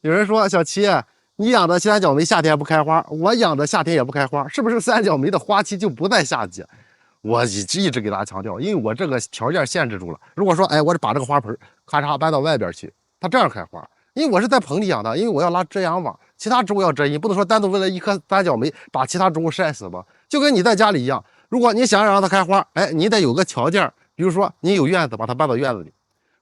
有人说小齐，你养的三角梅夏天不开花，我养的夏天也不开花，是不是三角梅的花期就不在夏季？我一直给大家强调，因为我这个条件限制住了。如果说，哎，我把这个花盆咔嚓搬到外边去，它这样开花，因为我是在棚里养的，因为我要拉遮阳网，其他植物要遮阴，不能说单独为了一颗三角梅把其他植物晒死吧？就跟你在家里一样，如果你想让它开花，哎，你得有个条件，比如说你有院子，把它搬到院子里。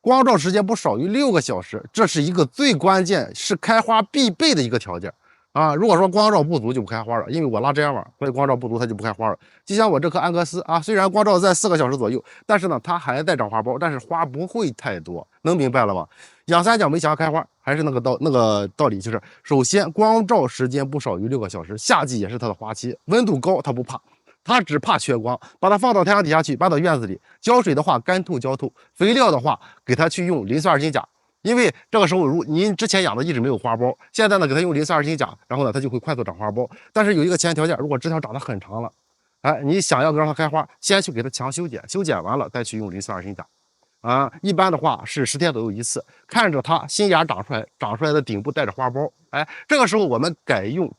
光照时间不少于6个小时，这是一个最关键，是开花必备的一个条件啊！如果说光照不足就不开花了，因为我拉遮阳网，所以光照不足它就不开花了。就像我这棵安格斯啊，虽然光照在4个小时左右，但是呢，它还在长花苞，但是花不会太多，能明白了吗？养三角梅想要开花，还是那个道理，就是首先光照时间不少于6个小时，夏季也是它的花期，温度高它不怕。它只怕缺光，把它放到太阳底下去，搬到院子里浇水的话，干透浇透；肥料的话，给它去用磷酸二氢钾。因为这个时候，您之前养的一直没有花苞，现在呢给它用磷酸二氢钾，然后呢它就会快速长花苞。但是有一个前提条件，如果枝条长得很长了，哎，你想要让它开花，先去给它强修剪，修剪完了再去用磷酸二氢钾。啊，一般的话是10天左右一次，看着它新芽长出来的顶部带着花苞，哎，这个时候我们改用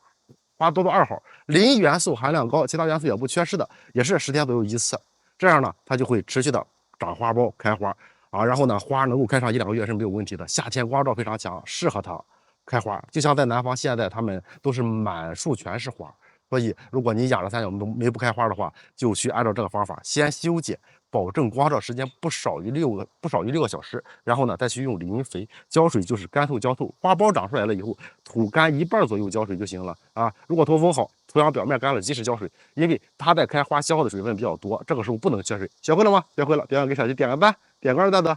花多多2号，磷元素含量高，其他元素也不缺失的，也是10天左右一次。这样呢，它就会持续的长花苞、开花啊。然后呢，花能够开上1、2个月是没有问题的。夏天光照非常强，适合它开花。就像在南方，现在它们都是满树全是花。所以，如果你养了三角梅不开花的话，就去按照这个方法先修剪，保证光照时间不少于6个小时，然后呢再去用磷肥浇水，就是干透浇透。花苞长出来了以后，土干1半左右浇水就行了啊。如果通风好，土壤表面干了，及时浇水，因为它在开花消耗的水分比较多，这个时候不能缺水。学会了吗？学会了，别忘给小鸡点个赞，点个2赞的。